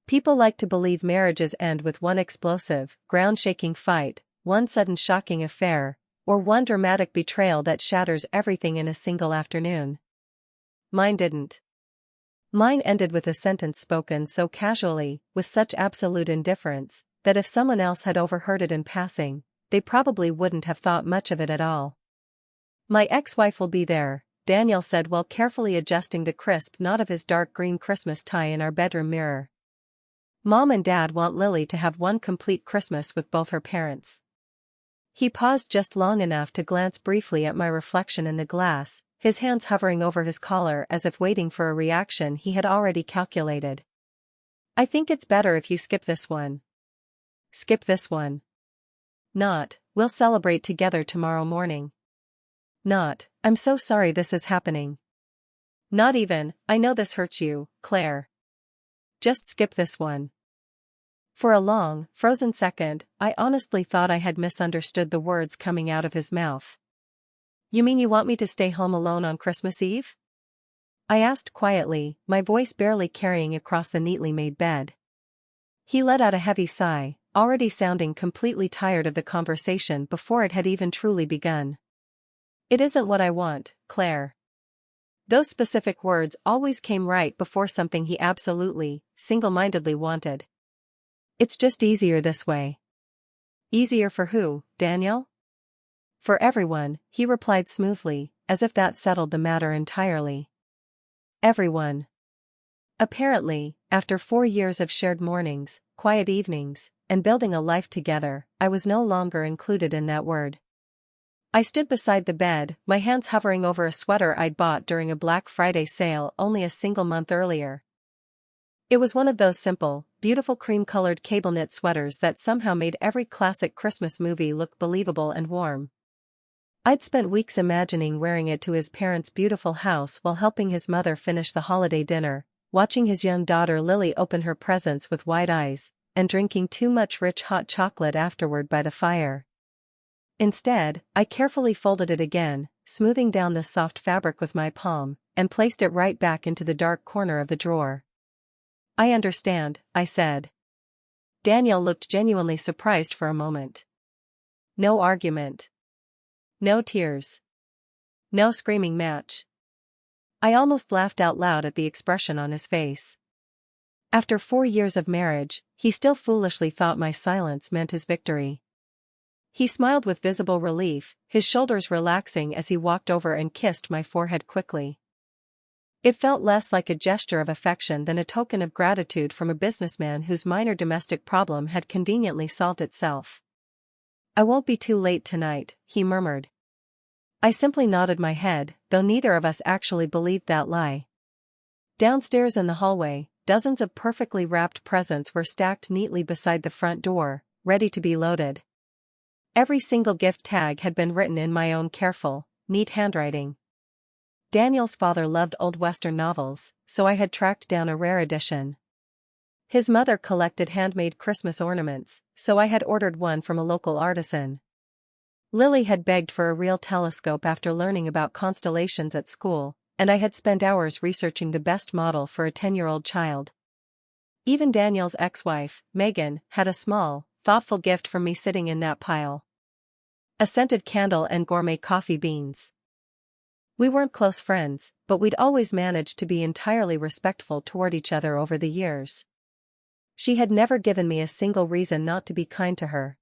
People like to believe marriages end with one explosive, ground-shaking fight, one sudden shocking affair, or one dramatic betrayal that shatters everything in a single afternoon. Mine didn't. Mine ended with a sentence spoken so casually, with such absolute indifference, that if someone else had overheard it in passing, they probably wouldn't have thought much of it at all. "My ex-wife will be there," Daniel said while carefully adjusting the crisp knot of his dark green Christmas tie in our bedroom mirror. "Mom and Dad want Lily to have one complete Christmas with both her parents." He paused just long enough to glance briefly at my reflection in the glass, his hands hovering over his collar as if waiting for a reaction he had already calculated. "I think it's better if you skip this one." "Skip this one?" Not, "We'll celebrate together tomorrow morning." Not, "I'm so sorry this is happening." Not even, "I know this hurts you, Claire." Just skip this one. For a long, frozen second, I honestly thought I had misunderstood the words coming out of his mouth. "You mean you want me to stay home alone on Christmas Eve?" I asked quietly, my voice barely carrying across the neatly made bed. He let out a heavy sigh, already sounding completely tired of the conversation before it had even truly begun. "It isn't what I want, Claire." Those specific words always came right before something he absolutely, single-mindedly wanted. "It's just easier this way." "Easier for who, Daniel?" "For everyone," he replied smoothly, as if that settled the matter entirely. Everyone. Apparently, after 4 years of shared mornings, quiet evenings, and building a life together, I was no longer included in that word. I stood beside the bed, my hands hovering over a sweater I'd bought during a Black Friday sale only a single month earlier. It was one of those simple, beautiful cream-colored cable-knit sweaters that somehow made every classic Christmas movie look believable and warm. I'd spent weeks imagining wearing it to his parents' beautiful house while helping his mother finish the holiday dinner, watching his young daughter Lily open her presents with wide eyes, and drinking too much rich hot chocolate afterward by the fire. Instead, I carefully folded it again, smoothing down the soft fabric with my palm, and placed it right back into the dark corner of the drawer. "I understand," I said. Daniel looked genuinely surprised for a moment. No argument. No tears. No screaming match. I almost laughed out loud at the expression on his face. After 4 years of marriage, he still foolishly thought my silence meant his victory. He smiled with visible relief, his shoulders relaxing as he walked over and kissed my forehead quickly. It felt less like a gesture of affection than a token of gratitude from a businessman whose minor domestic problem had conveniently solved itself. "I won't be too late tonight," he murmured. I simply nodded my head, though neither of us actually believed that lie. Downstairs in the hallway, dozens of perfectly wrapped presents were stacked neatly beside the front door, ready to be loaded. Every single gift tag had been written in my own careful, neat handwriting. Daniel's father loved old Western novels, so I had tracked down a rare edition. His mother collected handmade Christmas ornaments, so I had ordered one from a local artisan. Lily had begged for a real telescope after learning about constellations at school, and I had spent hours researching the best model for a 10-year-old child. Even Daniel's ex-wife, Megan, had a small, thoughtful gift from me sitting in that pile. A scented candle and gourmet coffee beans. We weren't close friends, but we'd always managed to be entirely respectful toward each other over the years. She had never given me a single reason not to be kind to her.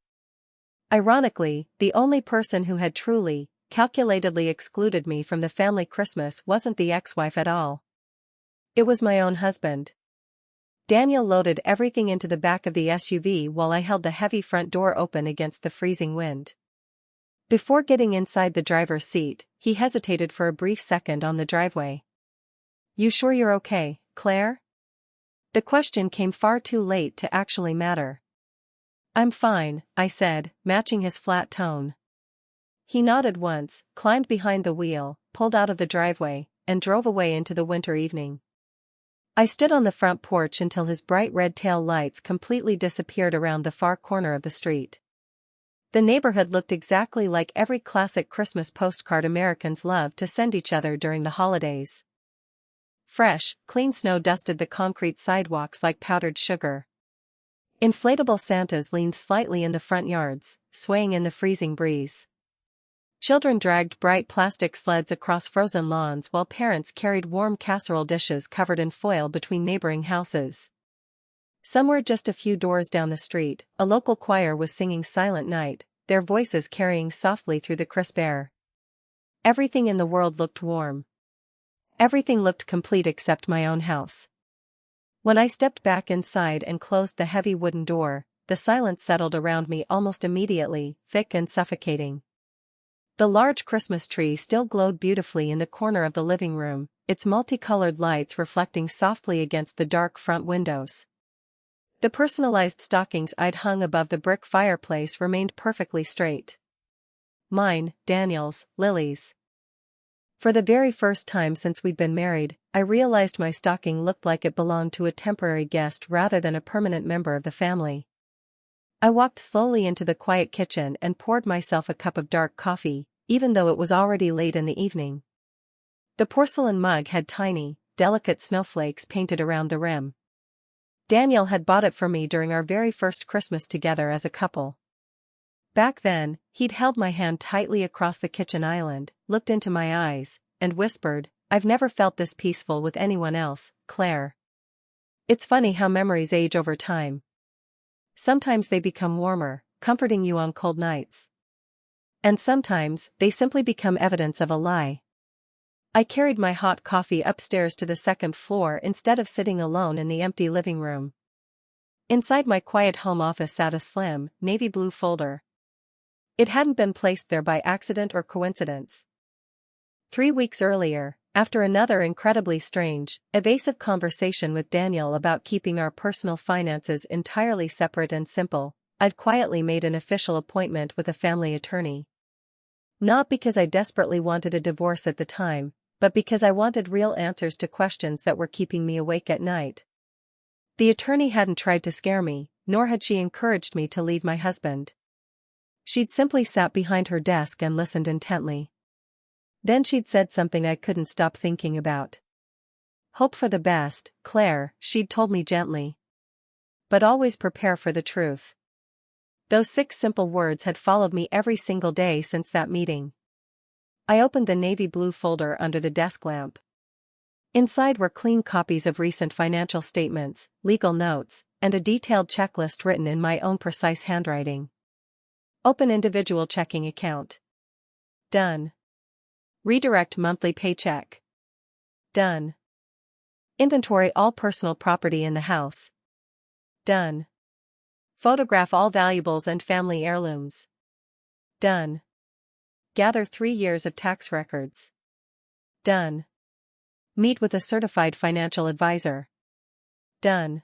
Ironically, the only person who had truly, calculatedly excluded me from the family Christmas wasn't the ex-wife at all. It was my own husband. Daniel loaded everything into the back of the SUV while I held the heavy front door open against the freezing wind. Before getting inside the driver's seat, he hesitated for a brief second on the driveway. "You sure you're okay, Claire?" The question came far too late to actually matter. "I'm fine," I said, matching his flat tone. He nodded once, climbed behind the wheel, pulled out of the driveway, and drove away into the winter evening. I stood on the front porch until his bright red tail lights completely disappeared around the far corner of the street. The neighborhood looked exactly like every classic Christmas postcard Americans love to send each other during the holidays. Fresh, clean snow dusted the concrete sidewalks like powdered sugar. Inflatable Santas leaned slightly in the front yards, swaying in the freezing breeze. Children dragged bright plastic sleds across frozen lawns while parents carried warm casserole dishes covered in foil between neighboring houses. Somewhere just a few doors down the street, a local choir was singing Silent Night, their voices carrying softly through the crisp air. Everything in the world looked warm. Everything looked complete except my own house. When I stepped back inside and closed the heavy wooden door, the silence settled around me almost immediately, thick and suffocating. The large Christmas tree still glowed beautifully in the corner of the living room, its multicolored lights reflecting softly against the dark front windows. The personalized stockings I'd hung above the brick fireplace remained perfectly straight. Mine, Daniel's, Lily's. For the very first time since we'd been married, I realized my stocking looked like it belonged to a temporary guest rather than a permanent member of the family. I walked slowly into the quiet kitchen and poured myself a cup of dark coffee, even though it was already late in the evening. The porcelain mug had tiny, delicate snowflakes painted around the rim. Daniel had bought it for me during our very first Christmas together as a couple. Back then, he'd held my hand tightly across the kitchen island, looked into my eyes, and whispered, "I've never felt this peaceful with anyone else, Claire." It's funny how memories age over time. Sometimes they become warmer, comforting you on cold nights. And sometimes, they simply become evidence of a lie. I carried my hot coffee upstairs to the second floor instead of sitting alone in the empty living room. Inside my quiet home office sat a slim, navy blue folder. It hadn't been placed there by accident or coincidence. 3 weeks earlier, after another incredibly strange, evasive conversation with Daniel about keeping our personal finances entirely separate and simple, I'd quietly made an official appointment with a family attorney. Not because I desperately wanted a divorce at the time, but because I wanted real answers to questions that were keeping me awake at night. The attorney hadn't tried to scare me, nor had she encouraged me to leave my husband. She'd simply sat behind her desk and listened intently. Then she'd said something I couldn't stop thinking about. "Hope for the best, Claire," she'd told me gently. "But always prepare for the truth." Those 6 simple words had followed me every single day since that meeting. I opened the navy blue folder under the desk lamp. Inside were clean copies of recent financial statements, legal notes, and a detailed checklist written in my own precise handwriting. Open individual checking account. Done. Redirect monthly paycheck. Done. Inventory all personal property in the house. Done. Photograph all valuables and family heirlooms. Done. Gather 3 years of tax records. Done. Meet with a certified financial advisor. Done.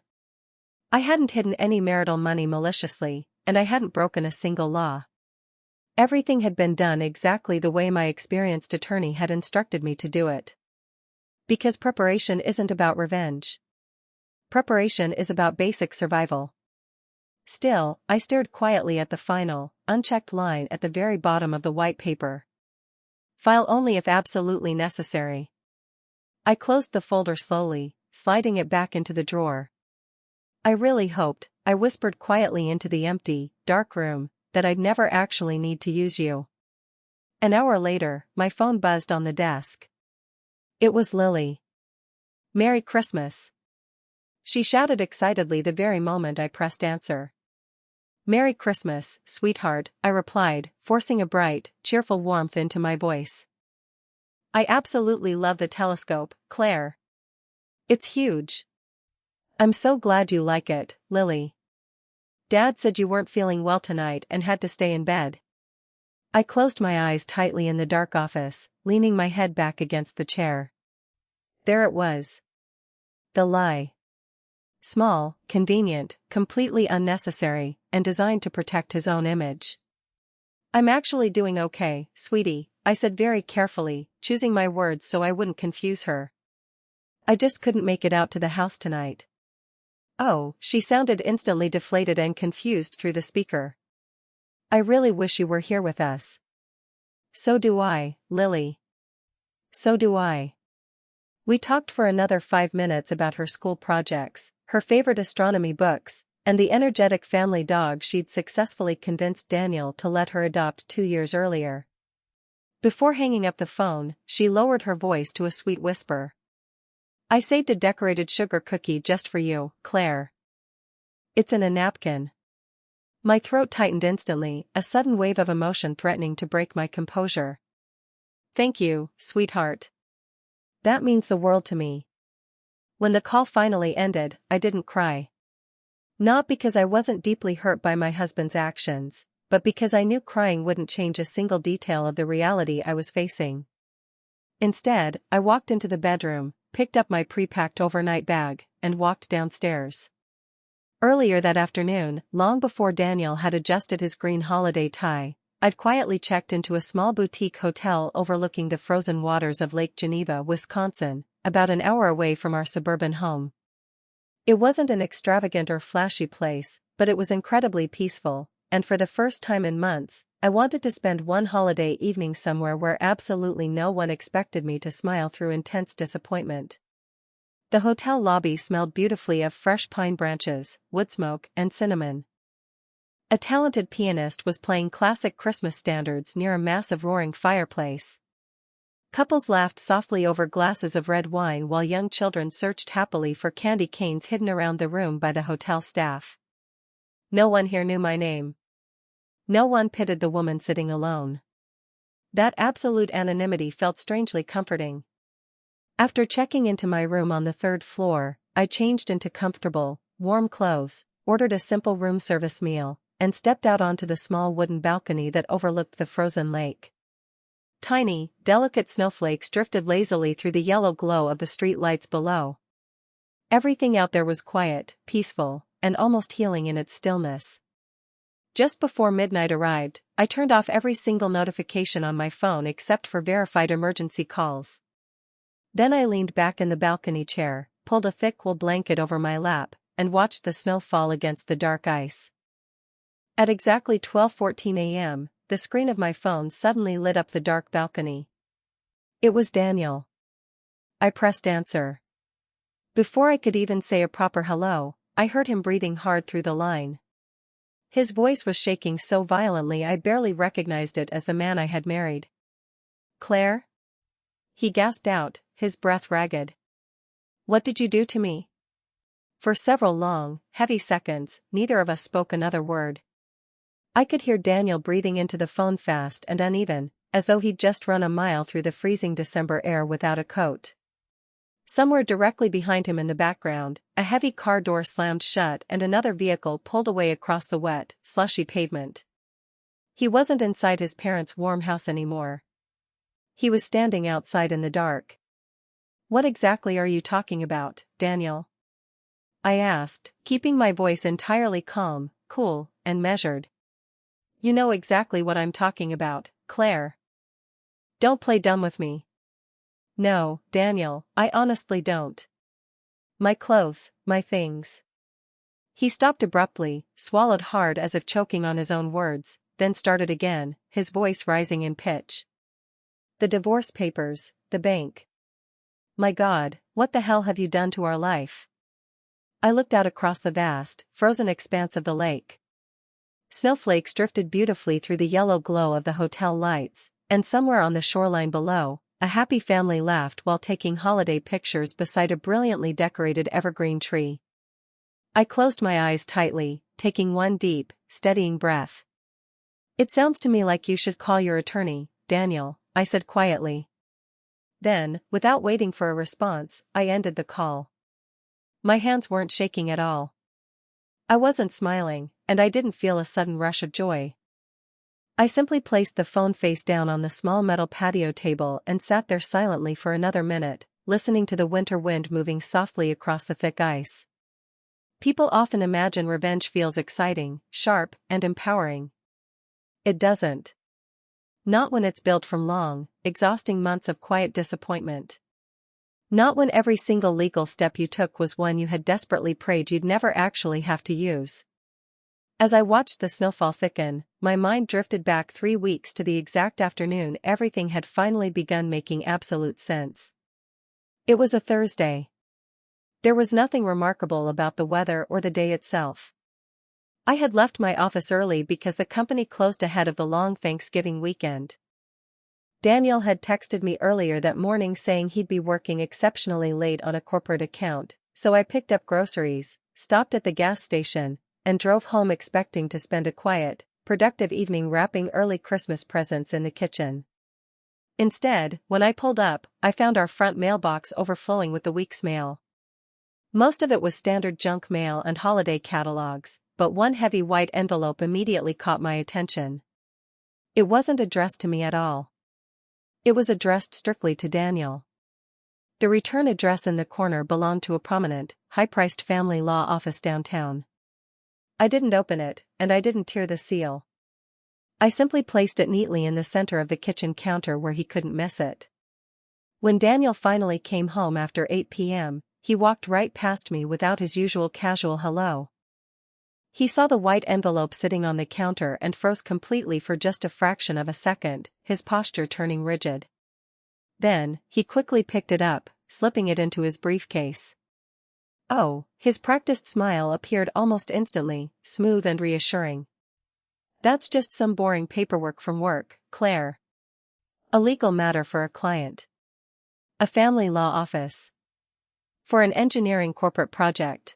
I hadn't hidden any marital money maliciously, and I hadn't broken a single law. Everything had been done exactly the way my experienced attorney had instructed me to do it. Because preparation isn't about revenge. Preparation is about basic survival. Still, I stared quietly at the final, unchecked line at the very bottom of the white paper. File only if absolutely necessary. I closed the folder slowly, sliding it back into the drawer. I really hoped, I whispered quietly into the empty, dark room, that I'd never actually need to use you. An hour later, my phone buzzed on the desk. It was Lily. "Merry Christmas," she shouted excitedly the very moment I pressed answer. "Merry Christmas, sweetheart," I replied, forcing a bright, cheerful warmth into my voice. "I absolutely love the telescope, Claire. It's huge." "I'm so glad you like it, Lily. Dad said you weren't feeling well tonight and had to stay in bed." I closed my eyes tightly in the dark office, leaning my head back against the chair. There it was. The lie. Small, convenient, completely unnecessary, and designed to protect his own image. "I'm actually doing okay, sweetie," I said very carefully, choosing my words so I wouldn't confuse her. "I just couldn't make it out to the house tonight." "Oh," she sounded instantly deflated and confused through the speaker. "I really wish you were here with us." "So do I, Lily. So do I." We talked for another 5 minutes about her school projects, her favorite astronomy books, and the energetic family dog she'd successfully convinced Daniel to let her adopt 2 years earlier. Before hanging up the phone, she lowered her voice to a sweet whisper. "I saved a decorated sugar cookie just for you, Claire. It's in a napkin." My throat tightened instantly, a sudden wave of emotion threatening to break my composure. "Thank you, sweetheart. That means the world to me." When the call finally ended, I didn't cry. Not because I wasn't deeply hurt by my husband's actions, but because I knew crying wouldn't change a single detail of the reality I was facing. Instead, I walked into the bedroom, picked up my pre-packed overnight bag, and walked downstairs. Earlier that afternoon, long before Daniel had adjusted his green holiday tie, I'd quietly checked into a small boutique hotel overlooking the frozen waters of Lake Geneva, Wisconsin, about an hour away from our suburban home. It wasn't an extravagant or flashy place, but it was incredibly peaceful, and for the first time in months, I wanted to spend one holiday evening somewhere where absolutely no one expected me to smile through intense disappointment. The hotel lobby smelled beautifully of fresh pine branches, wood smoke, and cinnamon. A talented pianist was playing classic Christmas standards near a massive roaring fireplace. Couples laughed softly over glasses of red wine while young children searched happily for candy canes hidden around the room by the hotel staff. No one here knew my name. No one pitied the woman sitting alone. That absolute anonymity felt strangely comforting. After checking into my room on the 3rd floor, I changed into comfortable, warm clothes, ordered a simple room service meal, and stepped out onto the small wooden balcony that overlooked the frozen lake. Tiny, delicate snowflakes drifted lazily through the yellow glow of the street lights below. Everything out there was quiet, peaceful, and almost healing in its stillness. Just before midnight arrived, I turned off every single notification on my phone except for verified emergency calls. Then I leaned back in the balcony chair, pulled a thick wool blanket over my lap, and watched the snow fall against the dark ice. At exactly 12:14 a.m., the screen of my phone suddenly lit up the dark balcony. It was Daniel. I pressed answer. Before I could even say a proper hello, I heard him breathing hard through the line. His voice was shaking so violently I barely recognized it as the man I had married. "Claire?" He gasped out, his breath ragged. "What did you do to me?" For several long, heavy seconds, neither of us spoke another word. I could hear Daniel breathing into the phone fast and uneven, as though he'd just run a mile through the freezing December air without a coat. Somewhere directly behind him in the background, a heavy car door slammed shut and another vehicle pulled away across the wet, slushy pavement. He wasn't inside his parents' warm house anymore. He was standing outside in the dark. "What exactly are you talking about, Daniel?" I asked, keeping my voice entirely calm, cool, and measured. "You know exactly what I'm talking about, Claire. Don't play dumb with me." "No, Daniel, I honestly don't. My clothes, my things." He stopped abruptly, swallowed hard as if choking on his own words, then started again, his voice rising in pitch. "The divorce papers, the bank. My God, what the hell have you done to our life?" I looked out across the vast, frozen expanse of the lake. Snowflakes drifted beautifully through the yellow glow of the hotel lights, and somewhere on the shoreline below, a happy family laughed while taking holiday pictures beside a brilliantly decorated evergreen tree. I closed my eyes tightly, taking one deep, steadying breath. "It sounds to me like you should call your attorney, Daniel," I said quietly. Then, without waiting for a response, I ended the call. My hands weren't shaking at all. I wasn't smiling, and I didn't feel a sudden rush of joy. I simply placed the phone face down on the small metal patio table and sat there silently for another minute, listening to the winter wind moving softly across the thick ice. People often imagine revenge feels exciting, sharp, and empowering. It doesn't. Not when it's built from long, exhausting months of quiet disappointment. Not when every single legal step you took was one you had desperately prayed you'd never actually have to use. As I watched the snowfall thicken, my mind drifted back 3 weeks to the exact afternoon everything had finally begun making absolute sense. It was a Thursday. There was nothing remarkable about the weather or the day itself. I had left my office early because the company closed ahead of the long Thanksgiving weekend. Daniel had texted me earlier that morning saying he'd be working exceptionally late on a corporate account, so I picked up groceries, stopped at the gas station, and drove home expecting to spend a quiet, productive evening wrapping early Christmas presents in the kitchen. Instead, when I pulled up, I found our front mailbox overflowing with the week's mail. Most of it was standard junk mail and holiday catalogs, but one heavy white envelope immediately caught my attention. It wasn't addressed to me at all. It was addressed strictly to Daniel. The return address in the corner belonged to a prominent, high-priced family law office downtown. I didn't open it, and I didn't tear the seal. I simply placed it neatly in the center of the kitchen counter where he couldn't miss it. When Daniel finally came home after 8 p.m., he walked right past me without his usual casual hello. He saw the white envelope sitting on the counter and froze completely for just a fraction of a second, his posture turning rigid. Then, he quickly picked it up, slipping it into his briefcase. Oh, his practiced smile appeared almost instantly, smooth and reassuring. That's just some boring paperwork from work, Claire. A legal matter for a client. A family law office. For an engineering corporate project.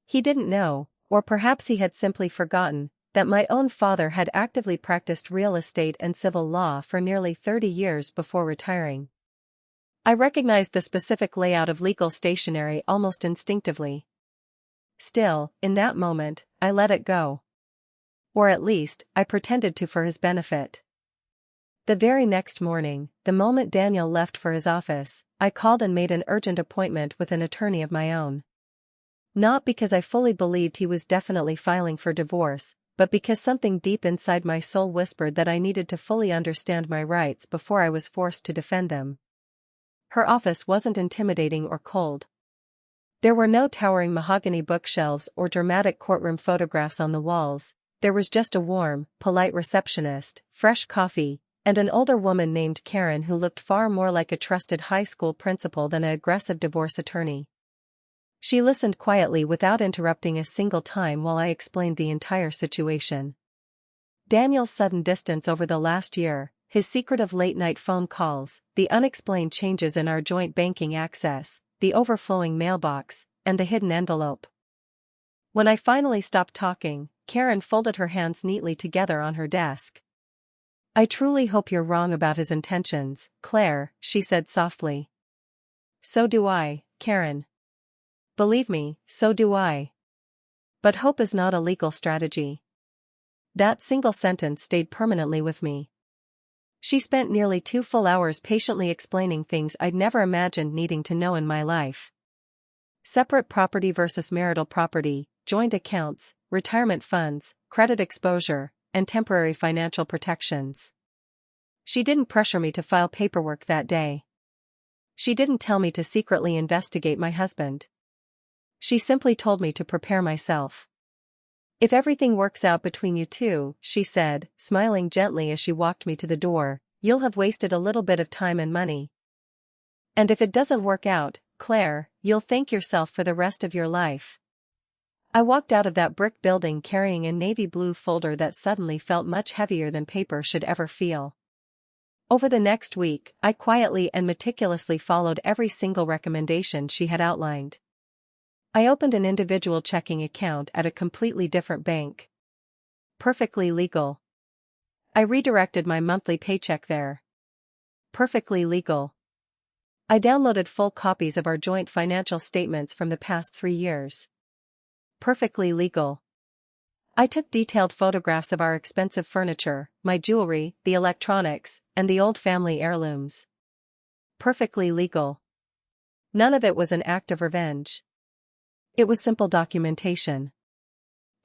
He didn't know, or perhaps he had simply forgotten, that my own father had actively practiced real estate and civil law for nearly 30 years before retiring. I recognized the specific layout of legal stationery almost instinctively. Still, in that moment, I let it go. Or at least, I pretended to for his benefit. The very next morning, the moment Daniel left for his office, I called and made an urgent appointment with an attorney of my own. Not because I fully believed he was definitely filing for divorce, but because something deep inside my soul whispered that I needed to fully understand my rights before I was forced to defend them. Her office wasn't intimidating or cold. There were no towering mahogany bookshelves or dramatic courtroom photographs on the walls. There was just a warm, polite receptionist, fresh coffee, and an older woman named Karen who looked far more like a trusted high school principal than an aggressive divorce attorney. She listened quietly without interrupting a single time while I explained the entire situation. Daniel's sudden distance over the last year, his secretive late-night phone calls, the unexplained changes in our joint banking access, the overflowing mailbox, and the hidden envelope. When I finally stopped talking, Karen folded her hands neatly together on her desk. "I truly hope you're wrong about his intentions, Claire," she said softly. "So do I, Karen. Believe me, so do I. But hope is not a legal strategy." That single sentence stayed permanently with me. She spent nearly 2 full hours patiently explaining things I'd never imagined needing to know in my life. Separate property versus marital property, joint accounts, retirement funds, credit exposure, and temporary financial protections. She didn't pressure me to file paperwork that day. She didn't tell me to secretly investigate my husband. She simply told me to prepare myself. "If everything works out between you two," she said, smiling gently as she walked me to the door, "you'll have wasted a little bit of time and money. And if it doesn't work out, Claire, you'll thank yourself for the rest of your life." I walked out of that brick building carrying a navy blue folder that suddenly felt much heavier than paper should ever feel. Over the next week, I quietly and meticulously followed every single recommendation she had outlined. I opened an individual checking account at a completely different bank. Perfectly legal. I redirected my monthly paycheck there. Perfectly legal. I downloaded full copies of our joint financial statements from the past 3 years. Perfectly legal. I took detailed photographs of our expensive furniture, my jewelry, the electronics, and the old family heirlooms. Perfectly legal. None of it was an act of revenge. It was simple documentation.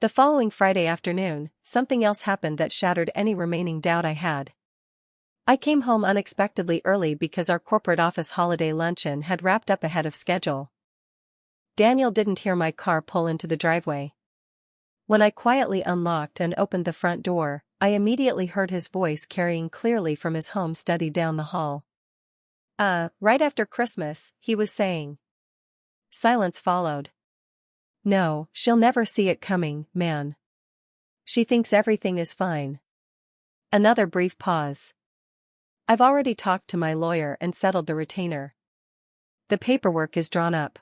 The following Friday afternoon, something else happened that shattered any remaining doubt I had. I came home unexpectedly early because our corporate office holiday luncheon had wrapped up ahead of schedule. Daniel didn't hear my car pull into the driveway. When I quietly unlocked and opened the front door, I immediately heard his voice carrying clearly from his home study down the hall. Right after Christmas, he was saying. Silence followed. No, she'll never see it coming, man. She thinks everything is fine. Another brief pause. I've already talked to my lawyer and settled the retainer. The paperwork is drawn up.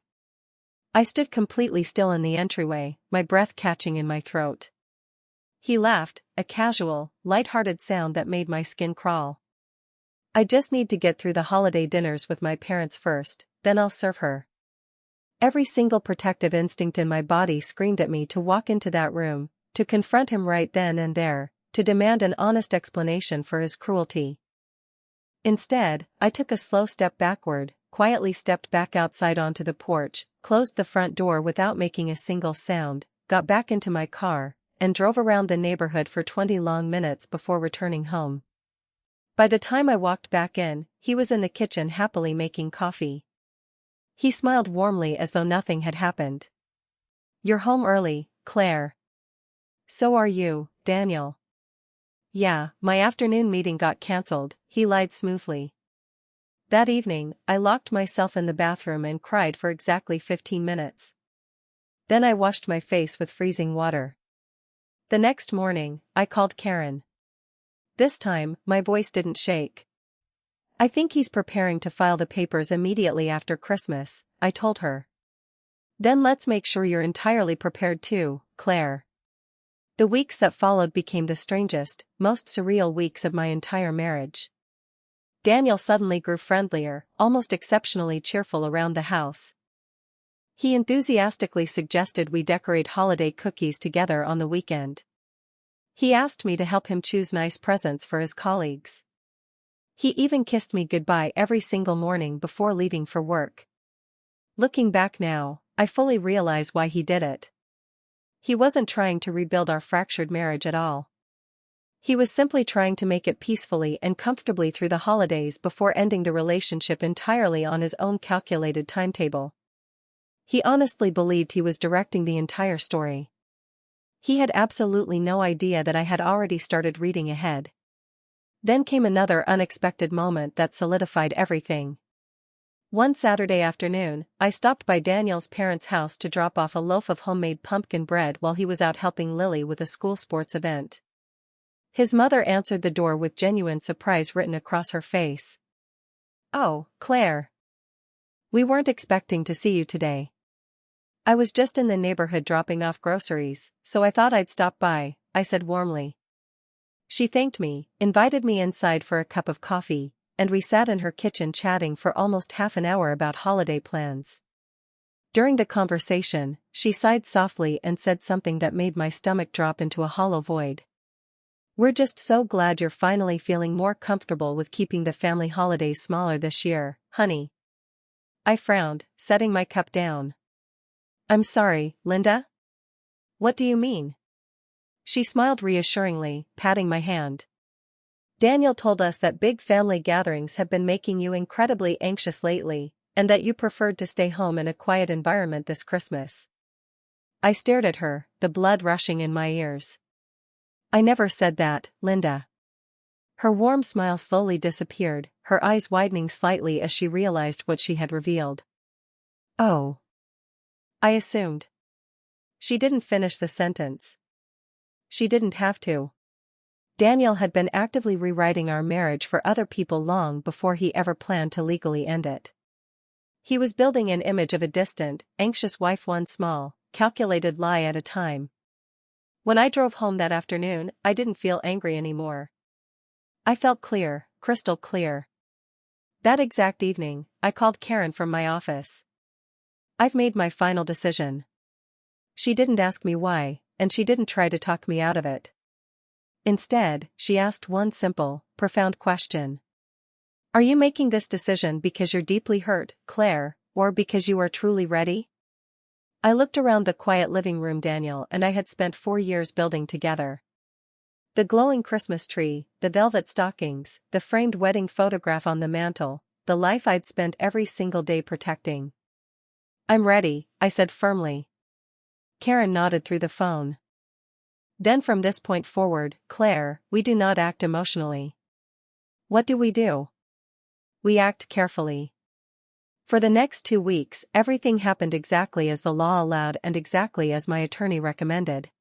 I stood completely still in the entryway, my breath catching in my throat. He laughed, a casual, light-hearted sound that made my skin crawl. I just need to get through the holiday dinners with my parents first, then I'll serve her. Every single protective instinct in my body screamed at me to walk into that room, to confront him right then and there, to demand an honest explanation for his cruelty. Instead, I took a slow step backward, quietly stepped back outside onto the porch, closed the front door without making a single sound, got back into my car, and drove around the neighborhood for 20 long minutes before returning home. By the time I walked back in, he was in the kitchen happily making coffee. He smiled warmly as though nothing had happened. You're home early, Claire. So are you, Daniel. Yeah, my afternoon meeting got cancelled, he lied smoothly. That evening, I locked myself in the bathroom and cried for exactly 15 minutes. Then I washed my face with freezing water. The next morning, I called Karen. This time, my voice didn't shake. I think he's preparing to file the papers immediately after Christmas, I told her. Then let's make sure you're entirely prepared too, Claire. The weeks that followed became the strangest, most surreal weeks of my entire marriage. Daniel suddenly grew friendlier, almost exceptionally cheerful around the house. He enthusiastically suggested we decorate holiday cookies together on the weekend. He asked me to help him choose nice presents for his colleagues. He even kissed me goodbye every single morning before leaving for work. Looking back now, I fully realize why he did it. He wasn't trying to rebuild our fractured marriage at all. He was simply trying to make it peacefully and comfortably through the holidays before ending the relationship entirely on his own calculated timetable. He honestly believed he was directing the entire story. He had absolutely no idea that I had already started reading ahead. Then came another unexpected moment that solidified everything. One Saturday afternoon, I stopped by Daniel's parents' house to drop off a loaf of homemade pumpkin bread while he was out helping Lily with a school sports event. His mother answered the door with genuine surprise written across her face. Oh, Claire. We weren't expecting to see you today. I was just in the neighborhood dropping off groceries, so I thought I'd stop by, I said warmly. She thanked me, invited me inside for a cup of coffee, and we sat in her kitchen chatting for almost half an hour about holiday plans. During the conversation, she sighed softly and said something that made my stomach drop into a hollow void. We're just so glad you're finally feeling more comfortable with keeping the family holidays smaller this year, honey. I frowned, setting my cup down. I'm sorry, Linda? What do you mean? She smiled reassuringly, patting my hand. Daniel told us that big family gatherings have been making you incredibly anxious lately, and that you preferred to stay home in a quiet environment this Christmas. I stared at her, the blood rushing in my ears. I never said that, Linda. Her warm smile slowly disappeared, her eyes widening slightly as she realized what she had revealed. Oh. I assumed. She didn't finish the sentence. She didn't have to. Daniel had been actively rewriting our marriage for other people long before he ever planned to legally end it. He was building an image of a distant, anxious wife one small, calculated lie at a time. When I drove home that afternoon, I didn't feel angry anymore. I felt clear, crystal clear. That exact evening, I called Karen from my office. I've made my final decision. She didn't ask me why, and she didn't try to talk me out of it. Instead, she asked one simple, profound question. Are you making this decision because you're deeply hurt, Claire, or because you are truly ready? I looked around the quiet living room Daniel and I had spent 4 years building together. The glowing Christmas tree, the velvet stockings, the framed wedding photograph on the mantel, the life I'd spent every single day protecting. I'm ready, I said firmly. Karen nodded through the phone. Then from this point forward, Claire, we do not act emotionally. What do? We act carefully. For the next 2 weeks, everything happened exactly as the law allowed and exactly as my attorney recommended.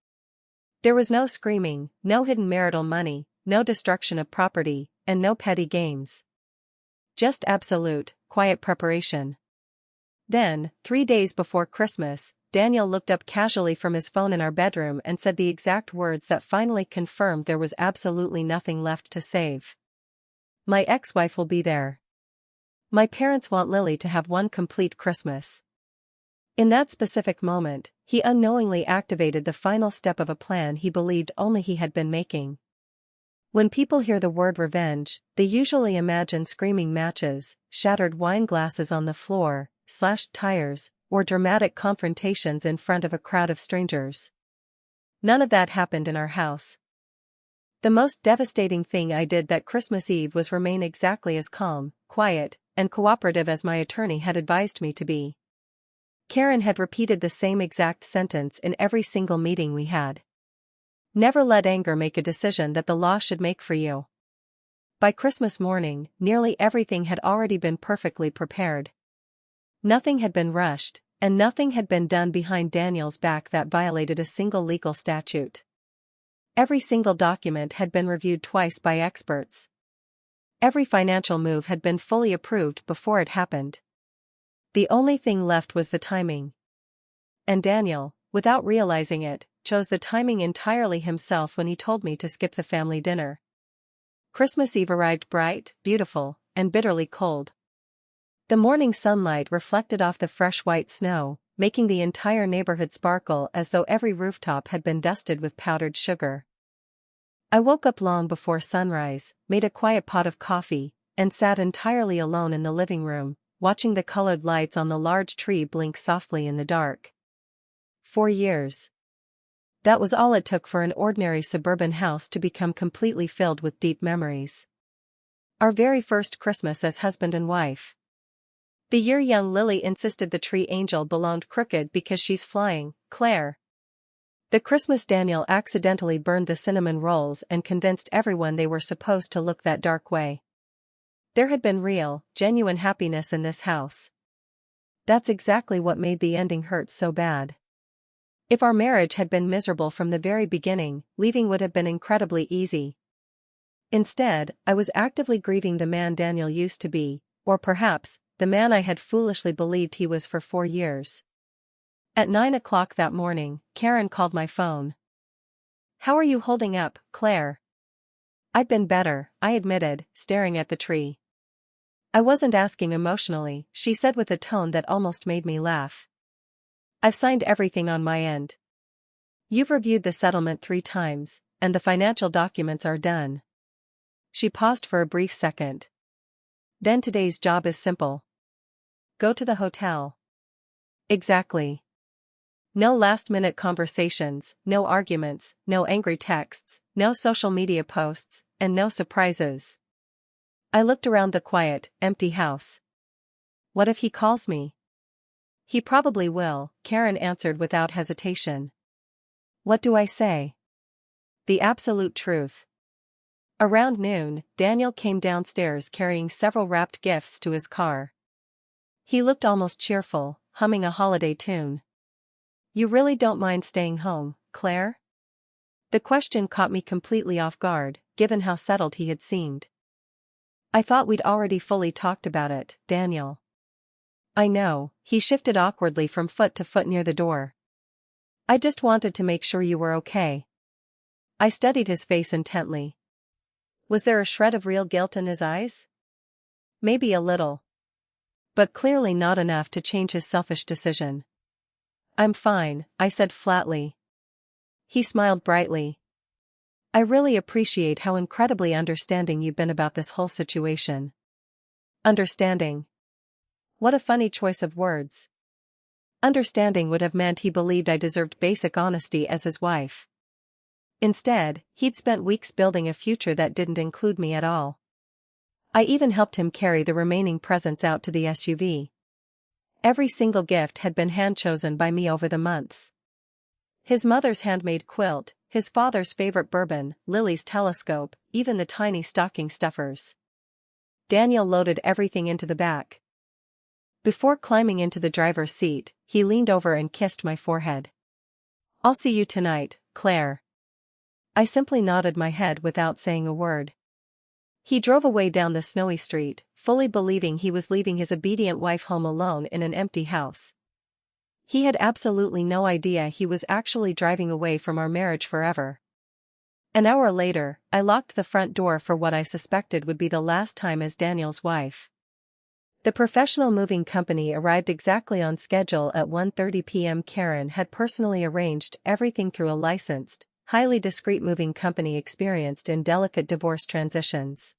There was no screaming, no hidden marital money, no destruction of property, and no petty games. Just absolute, quiet preparation. Then, 3 days before Christmas, Daniel looked up casually from his phone in our bedroom and said the exact words that finally confirmed there was absolutely nothing left to save. "My ex-wife will be there. My parents want Lily to have one complete Christmas." In that specific moment, he unknowingly activated the final step of a plan he believed only he had been making. When people hear the word revenge, they usually imagine screaming matches, shattered wine glasses on the floor, slashed tires, or dramatic confrontations in front of a crowd of strangers. None of that happened in our house. The most devastating thing I did that Christmas Eve was remain exactly as calm, quiet, and cooperative as my attorney had advised me to be. Karen had repeated the same exact sentence in every single meeting we had. Never let anger make a decision that the law should make for you. By Christmas morning, nearly everything had already been perfectly prepared. Nothing had been rushed, and nothing had been done behind Daniel's back that violated a single legal statute. Every single document had been reviewed twice by experts. Every financial move had been fully approved before it happened. The only thing left was the timing. And Daniel, without realizing it, chose the timing entirely himself when he told me to skip the family dinner. Christmas Eve arrived bright, beautiful, and bitterly cold. The morning sunlight reflected off the fresh white snow, making the entire neighborhood sparkle as though every rooftop had been dusted with powdered sugar. I woke up long before sunrise, made a quiet pot of coffee, and sat entirely alone in the living room, watching the colored lights on the large tree blink softly in the dark. 4 years. That was all it took for an ordinary suburban house to become completely filled with deep memories. Our very first Christmas as husband and wife. The year young Lily insisted the tree angel belonged crooked because she's flying, Claire. The Christmas Daniel accidentally burned the cinnamon rolls and convinced everyone they were supposed to look that dark way. There had been real, genuine happiness in this house. That's exactly what made the ending hurt so bad. If our marriage had been miserable from the very beginning, leaving would have been incredibly easy. Instead, I was actively grieving the man Daniel used to be, or perhaps, the man I had foolishly believed he was for 4 years. At 9 o'clock that morning, Karen called my phone. "How are you holding up, Claire?" "I'd been better," I admitted, staring at the tree. "I wasn't asking emotionally," she said with a tone that almost made me laugh. "I've signed everything on my end. You've reviewed the settlement 3 times, and the financial documents are done." She paused for a brief second. "Then today's job is simple. Go to the hotel." "Exactly. No last-minute conversations, no arguments, no angry texts, no social media posts, and no surprises." I looked around the quiet, empty house. "What if he calls me?" "He probably will," Karen answered without hesitation. "What do I say?" "The absolute truth." Around noon, Daniel came downstairs carrying several wrapped gifts to his car. He looked almost cheerful, humming a holiday tune. "You really don't mind staying home, Claire?" The question caught me completely off guard, given how settled he had seemed. "I thought we'd already fully talked about it, Daniel." "I know," he shifted awkwardly from foot to foot near the door. "I just wanted to make sure you were okay." I studied his face intently. Was there a shred of real guilt in his eyes? Maybe a little. But clearly not enough to change his selfish decision. "I'm fine," I said flatly. He smiled brightly. "I really appreciate how incredibly understanding you've been about this whole situation." Understanding. What a funny choice of words. Understanding would have meant he believed I deserved basic honesty as his wife. Instead, he'd spent weeks building a future that didn't include me at all. I even helped him carry the remaining presents out to the SUV. Every single gift had been hand-chosen by me over the months. His mother's handmade quilt, his father's favorite bourbon, Lily's telescope, even the tiny stocking stuffers. Daniel loaded everything into the back. Before climbing into the driver's seat, he leaned over and kissed my forehead. "I'll see you tonight, Claire." I simply nodded my head without saying a word. He drove away down the snowy street, fully believing he was leaving his obedient wife home alone in an empty house. He had absolutely no idea he was actually driving away from our marriage forever. An hour later, I locked the front door for what I suspected would be the last time as Daniel's wife. The professional moving company arrived exactly on schedule at 1:30 p.m. Karen had personally arranged everything through a licensed, highly discreet moving company experienced in delicate divorce transitions.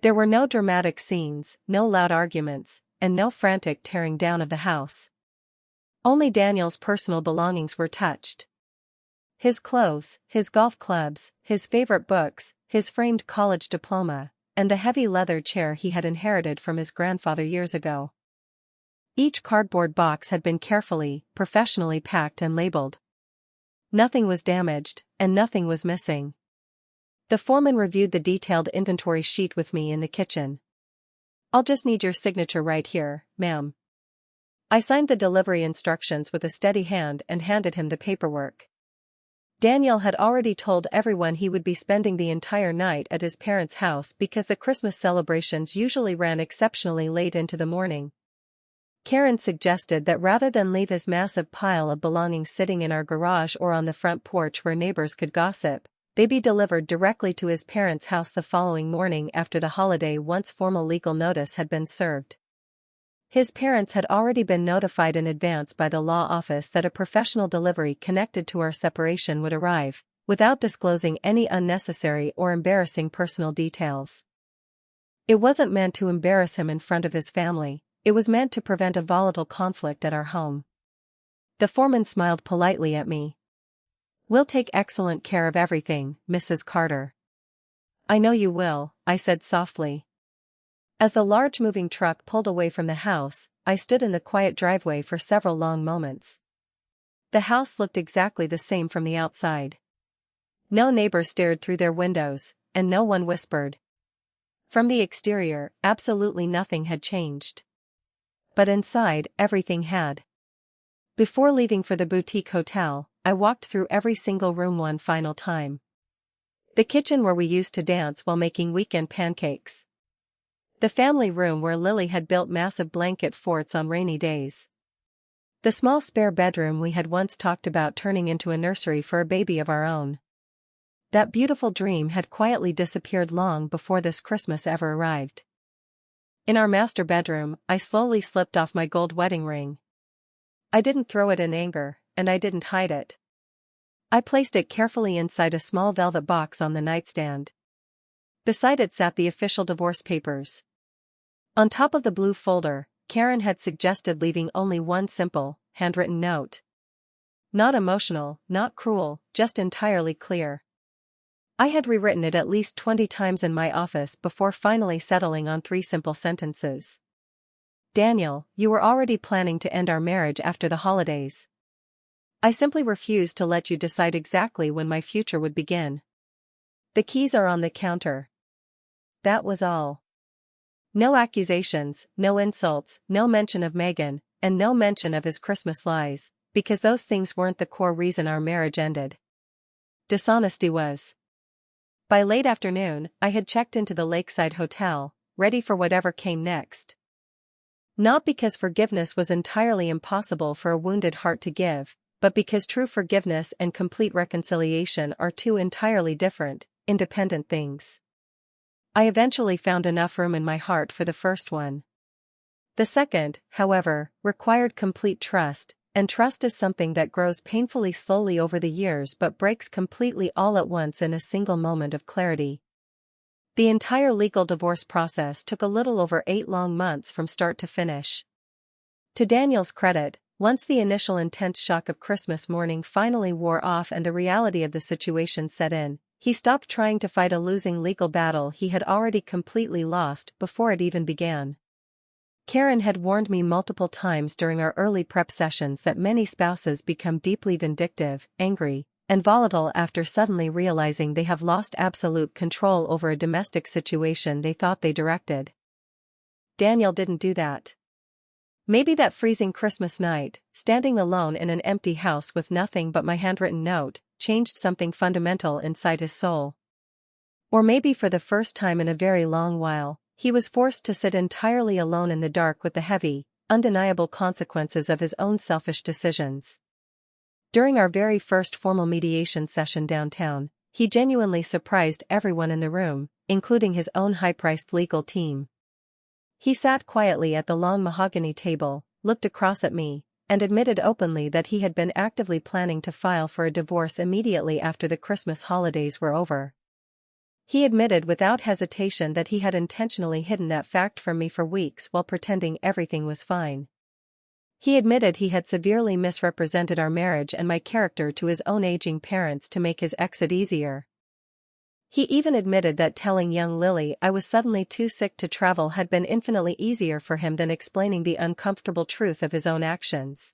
There were no dramatic scenes, no loud arguments, and no frantic tearing down of the house. Only Daniel's personal belongings were touched. His clothes, his golf clubs, his favorite books, his framed college diploma, and the heavy leather chair he had inherited from his grandfather years ago. Each cardboard box had been carefully, professionally packed and labeled. Nothing was damaged, and nothing was missing. The foreman reviewed the detailed inventory sheet with me in the kitchen. "I'll just need your signature right here, ma'am." I signed the delivery instructions with a steady hand and handed him the paperwork. Daniel had already told everyone he would be spending the entire night at his parents' house because the Christmas celebrations usually ran exceptionally late into the morning. Karen suggested that rather than leave his massive pile of belongings sitting in our garage or on the front porch where neighbors could gossip, they be delivered directly to his parents' house the following morning after the holiday once formal legal notice had been served. His parents had already been notified in advance by the law office that a professional delivery connected to our separation would arrive, without disclosing any unnecessary or embarrassing personal details. It wasn't meant to embarrass him in front of his family. It was meant to prevent a volatile conflict at our home. The foreman smiled politely at me. "We'll take excellent care of everything, Mrs. Carter." "I know you will," I said softly. As the large moving truck pulled away from the house, I stood in the quiet driveway for several long moments. The house looked exactly the same from the outside. No neighbor stared through their windows, and no one whispered. From the exterior, absolutely nothing had changed. But inside, everything had. Before leaving for the boutique hotel, I walked through every single room one final time. The kitchen where we used to dance while making weekend pancakes. The family room where Lily had built massive blanket forts on rainy days. The small spare bedroom we had once talked about turning into a nursery for a baby of our own. That beautiful dream had quietly disappeared long before this Christmas ever arrived. In our master bedroom, I slowly slipped off my gold wedding ring. I didn't throw it in anger, and I didn't hide it. I placed it carefully inside a small velvet box on the nightstand. Beside it sat the official divorce papers. On top of the blue folder, Karen had suggested leaving only one simple, handwritten note. Not emotional, not cruel, just entirely clear. I had rewritten it at least 20 times in my office before finally settling on 3 simple sentences. "Daniel, you were already planning to end our marriage after the holidays. I simply refused to let you decide exactly when my future would begin. The keys are on the counter." That was all. No accusations, no insults, no mention of Megan, and no mention of his Christmas lies, because those things weren't the core reason our marriage ended. Dishonesty was. By late afternoon, I had checked into the Lakeside Hotel, ready for whatever came next. Not because forgiveness was entirely impossible for a wounded heart to give, but because true forgiveness and complete reconciliation are two entirely different, independent things. I eventually found enough room in my heart for the first one. The second, however, required complete trust, and trust is something that grows painfully slowly over the years but breaks completely all at once in a single moment of clarity. The entire legal divorce process took a little over 8 long months from start to finish. To Daniel's credit, once the initial intense shock of Christmas morning finally wore off and the reality of the situation set in, he stopped trying to fight a losing legal battle he had already completely lost before it even began. Karen had warned me multiple times during our early prep sessions that many spouses become deeply vindictive, angry, and volatile after suddenly realizing they have lost absolute control over a domestic situation they thought they directed. Daniel didn't do that. Maybe that freezing Christmas night, standing alone in an empty house with nothing but my handwritten note, changed something fundamental inside his soul. Or maybe for the first time in a very long while, he was forced to sit entirely alone in the dark with the heavy, undeniable consequences of his own selfish decisions. During our very first formal mediation session downtown, he genuinely surprised everyone in the room, including his own high-priced legal team. He sat quietly at the long mahogany table, looked across at me, and admitted openly that he had been actively planning to file for a divorce immediately after the Christmas holidays were over. He admitted without hesitation that he had intentionally hidden that fact from me for weeks while pretending everything was fine. He admitted he had severely misrepresented our marriage and my character to his own aging parents to make his exit easier. He even admitted that telling young Lily I was suddenly too sick to travel had been infinitely easier for him than explaining the uncomfortable truth of his own actions.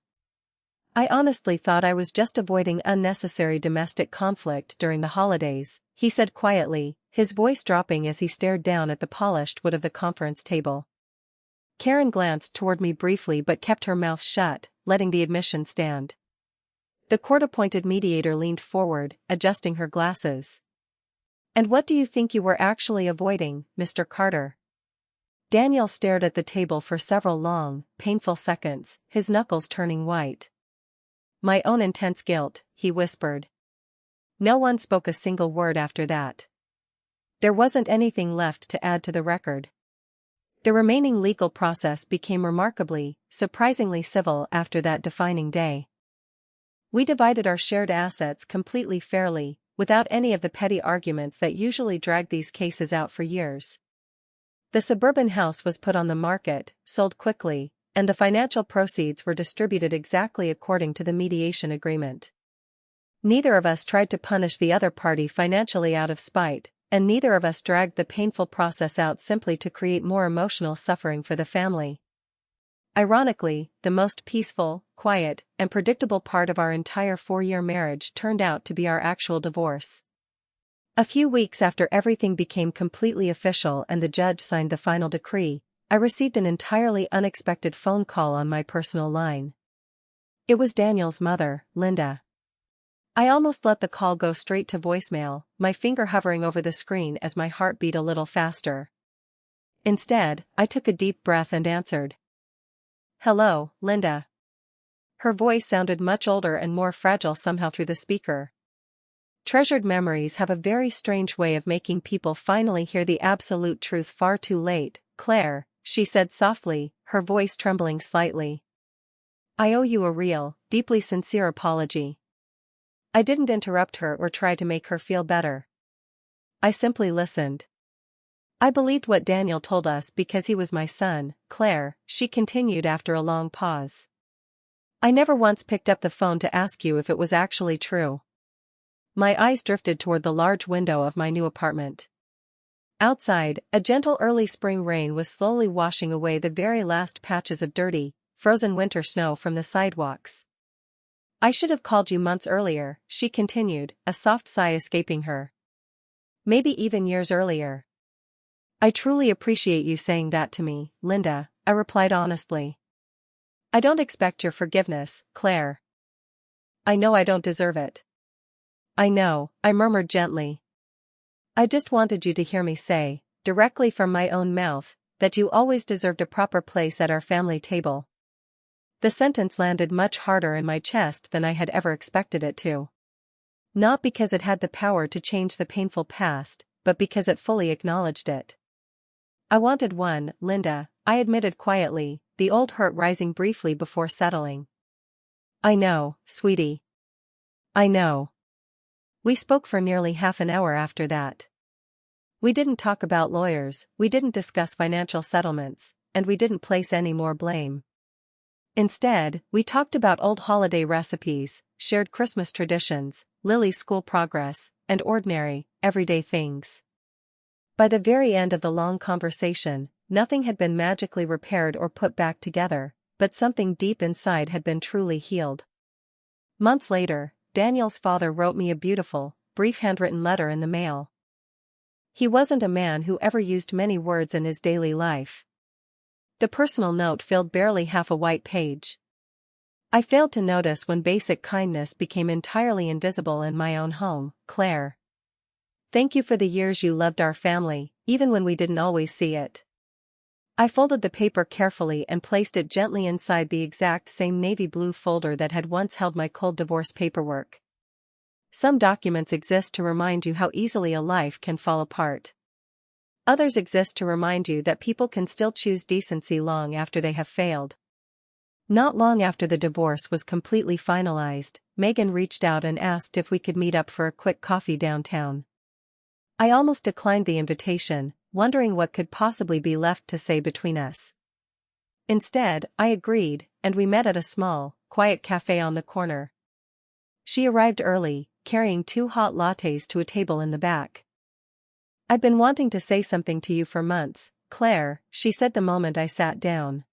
I honestly thought I was just avoiding unnecessary domestic conflict during the holidays, he said quietly, his voice dropping as he stared down at the polished wood of the conference table. Karen glanced toward me briefly but kept her mouth shut, letting the admission stand. The court-appointed mediator leaned forward, adjusting her glasses. "And what do you think you were actually avoiding, Mr. Carter?" Daniel stared at the table for several long, painful seconds, his knuckles turning white. "My own intense guilt," he whispered. No one spoke a single word after that. There wasn't anything left to add to the record. The remaining legal process became remarkably, surprisingly civil after that defining day. We divided our shared assets completely fairly, without any of the petty arguments that usually drag these cases out for years. The suburban house was put on the market, sold quickly, and the financial proceeds were distributed exactly according to the mediation agreement. Neither of us tried to punish the other party financially out of spite, and neither of us dragged the painful process out simply to create more emotional suffering for the family. Ironically, the most peaceful, quiet, and predictable part of our entire 4-year marriage turned out to be our actual divorce. A few weeks after everything became completely official and the judge signed the final decree, I received an entirely unexpected phone call on my personal line. It was Daniel's mother, Linda. I almost let the call go straight to voicemail, my finger hovering over the screen as my heart beat a little faster. Instead, I took a deep breath and answered. "Hello, Linda." Her voice sounded much older and more fragile somehow through the speaker. Treasured memories have a very strange way of making people finally hear the absolute truth far too late. "Claire," she said softly, her voice trembling slightly. "I owe you a real, deeply sincere apology." I didn't interrupt her or try to make her feel better. I simply listened. "I believed what Daniel told us because he was my son, Claire," she continued after a long pause. "I never once picked up the phone to ask you if it was actually true." My eyes drifted toward the large window of my new apartment. Outside, a gentle early spring rain was slowly washing away the very last patches of dirty, frozen winter snow from the sidewalks. "I should have called you months earlier," she continued, a soft sigh escaping her. "Maybe even years earlier." "I truly appreciate you saying that to me, Linda," I replied honestly. "I don't expect your forgiveness, Claire. I know I don't deserve it." "I know," I murmured gently. "I just wanted you to hear me say, directly from my own mouth, that you always deserved a proper place at our family table." The sentence landed much harder in my chest than I had ever expected it to. Not because it had the power to change the painful past, but because it fully acknowledged it. "I wanted one, Linda," I admitted quietly, the old hurt rising briefly before settling. "I know, sweetie. I know." We spoke for nearly half an hour after that. We didn't talk about lawyers, we didn't discuss financial settlements, and we didn't place any more blame. Instead, we talked about old holiday recipes, shared Christmas traditions, Lily's school progress, and ordinary, everyday things. By the very end of the long conversation, nothing had been magically repaired or put back together, but something deep inside had been truly healed. Months later, Daniel's father wrote me a beautiful, brief handwritten letter in the mail. He wasn't a man who ever used many words in his daily life. The personal note filled barely half a white page. I failed to notice when basic kindness became entirely invisible in my own home. Claire. Thank you for the years you loved our family, even when we didn't always see it. I folded the paper carefully and placed it gently inside the exact same navy blue folder that had once held my cold divorce paperwork. Some documents exist to remind you how easily a life can fall apart. Others exist to remind you that people can still choose decency long after they have failed. Not long after the divorce was completely finalized, Megan reached out and asked if we could meet up for a quick coffee downtown. I almost declined the invitation, wondering what could possibly be left to say between us. Instead, I agreed, and we met at a small, quiet cafe on the corner. She arrived early, carrying 2 hot lattes to a table in the back. "I've been wanting to say something to you for months, Claire," she said the moment I sat down.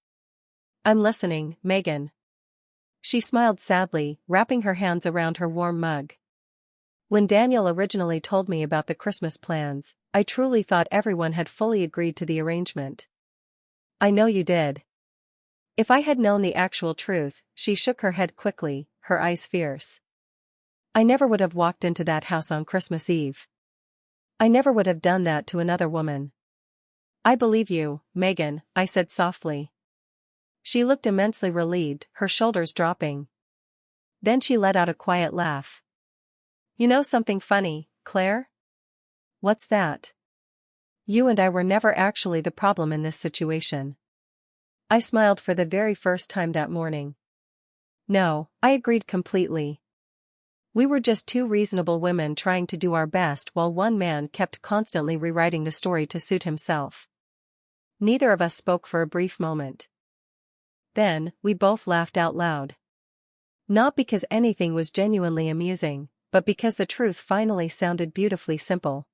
"I'm listening, Megan." She smiled sadly, wrapping her hands around her warm mug. "When Daniel originally told me about the Christmas plans, I truly thought everyone had fully agreed to the arrangement." "I know you did." If I had known the actual truth, she shook her head quickly, her eyes fierce. "I never would have walked into that house on Christmas Eve. I never would have done that to another woman." "I believe you, Megan," I said softly. She looked immensely relieved, her shoulders dropping. Then she let out a quiet laugh. "You know something funny, Claire?" "What's that?" "You and I were never actually the problem in this situation." I smiled for the very first time that morning. "No," I agreed completely. "We were just 2 reasonable women trying to do our best while one man kept constantly rewriting the story to suit himself." Neither of us spoke for a brief moment. Then, we both laughed out loud. Not because anything was genuinely amusing, but because the truth finally sounded beautifully simple.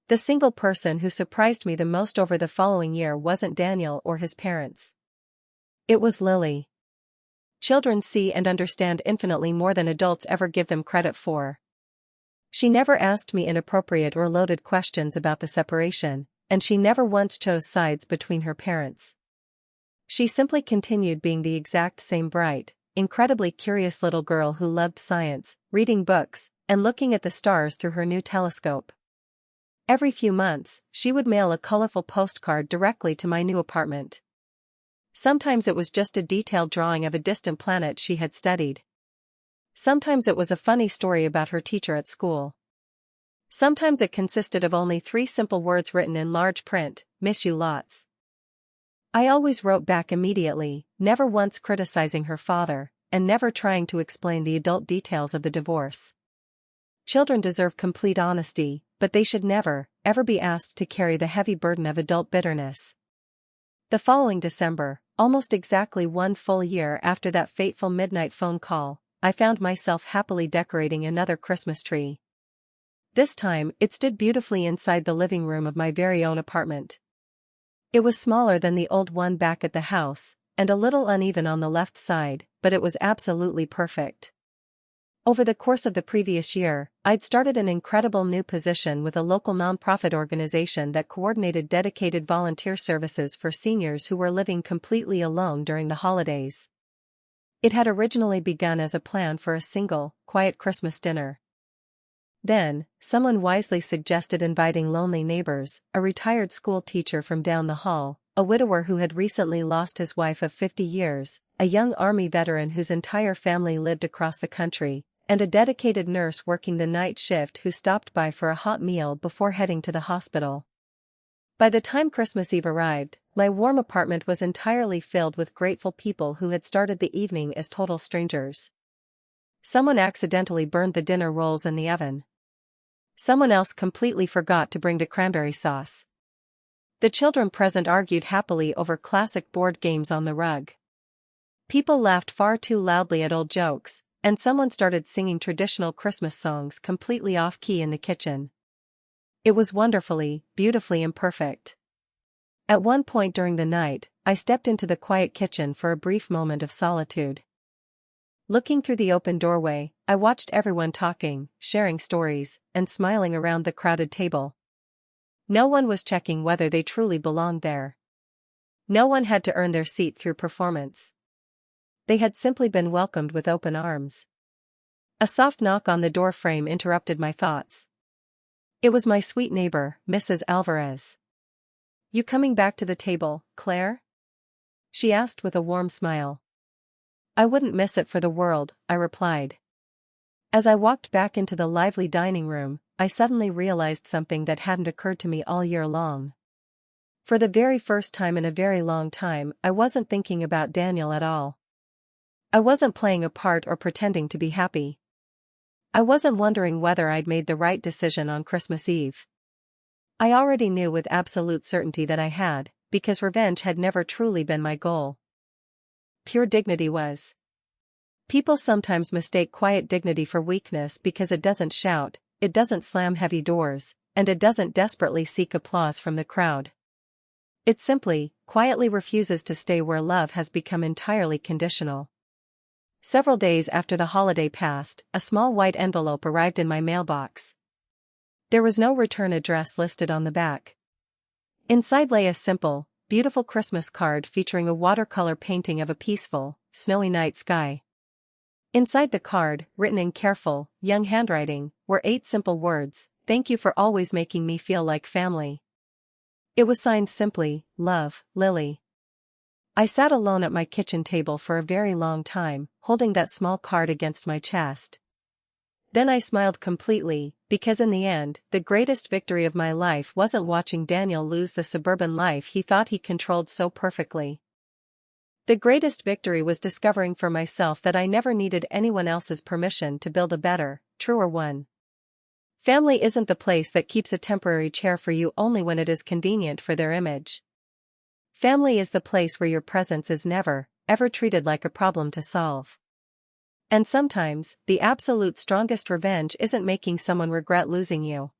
The single person who surprised me the most over the following year wasn't Daniel or his parents. It was Lily. Children see and understand infinitely more than adults ever give them credit for. She never asked me inappropriate or loaded questions about the separation, and she never once chose sides between her parents. She simply continued being the exact same bright, incredibly curious little girl who loved science, reading books, and looking at the stars through her new telescope. Every few months, she would mail a colorful postcard directly to my new apartment. Sometimes it was just a detailed drawing of a distant planet she had studied. Sometimes it was a funny story about her teacher at school. Sometimes it consisted of only 3 simple words written in large print, "Miss you lots." I always wrote back immediately, never once criticizing her father, and never trying to explain the adult details of the divorce. Children deserve complete honesty, but they should never, ever be asked to carry the heavy burden of adult bitterness. The following December, almost exactly 1 full year after that fateful midnight phone call, I found myself happily decorating another Christmas tree. This time, it stood beautifully inside the living room of my very own apartment. It was smaller than the old one back at the house, and a little uneven on the left side, but it was absolutely perfect. Over the course of the previous year, I'd started an incredible new position with a local nonprofit organization that coordinated dedicated volunteer services for seniors who were living completely alone during the holidays. It had originally begun as a plan for a single, quiet Christmas dinner. Then, someone wisely suggested inviting lonely neighbors, a retired school teacher from down the hall, a widower who had recently lost his wife of 50 years, a young Army veteran whose entire family lived across the country, and a dedicated nurse working the night shift who stopped by for a hot meal before heading to the hospital. By the time Christmas Eve arrived, my warm apartment was entirely filled with grateful people who had started the evening as total strangers. Someone accidentally burned the dinner rolls in the oven. Someone else completely forgot to bring the cranberry sauce. The children present argued happily over classic board games on the rug. People laughed far too loudly at old jokes, and someone started singing traditional Christmas songs completely off-key in the kitchen. It was wonderfully, beautifully imperfect. At one point during the night, I stepped into the quiet kitchen for a brief moment of solitude. Looking through the open doorway, I watched everyone talking, sharing stories, and smiling around the crowded table. No one was checking whether they truly belonged there. No one had to earn their seat through performance. They had simply been welcomed with open arms. A soft knock on the door frame interrupted my thoughts. It was my sweet neighbor, Mrs. Alvarez. "You coming back to the table, Claire?" she asked with a warm smile. "I wouldn't miss it for the world," I replied. As I walked back into the lively dining room, I suddenly realized something that hadn't occurred to me all year long. For the very first time in a very long time, I wasn't thinking about Daniel at all. I wasn't playing a part or pretending to be happy. I wasn't wondering whether I'd made the right decision on Christmas Eve. I already knew with absolute certainty that I had, because revenge had never truly been my goal. Pure dignity was. People sometimes mistake quiet dignity for weakness because it doesn't shout, it doesn't slam heavy doors, and it doesn't desperately seek applause from the crowd. It simply, quietly refuses to stay where love has become entirely conditional. Several days after the holiday passed, a small white envelope arrived in my mailbox. There was no return address listed on the back. Inside lay a simple, beautiful Christmas card featuring a watercolor painting of a peaceful, snowy night sky. Inside the card, written in careful, young handwriting, were 8 simple words: "Thank you for always making me feel like family." It was signed simply, "Love, Lily." I sat alone at my kitchen table for a very long time, holding that small card against my chest. Then I smiled completely, because in the end, the greatest victory of my life wasn't watching Daniel lose the suburban life he thought he controlled so perfectly. The greatest victory was discovering for myself that I never needed anyone else's permission to build a better, truer one. Family isn't the place that keeps a temporary chair for you only when it is convenient for their image. Family is the place where your presence is never, ever treated like a problem to solve. And sometimes, the absolute strongest revenge isn't making someone regret losing you.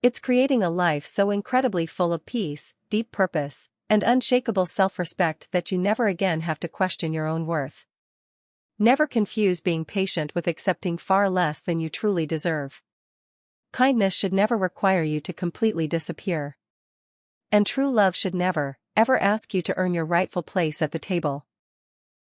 It's creating a life so incredibly full of peace, deep purpose, and unshakable self-respect that you never again have to question your own worth. Never confuse being patient with accepting far less than you truly deserve. Kindness should never require you to completely disappear. And true love should never, ever ask you to earn your rightful place at the table.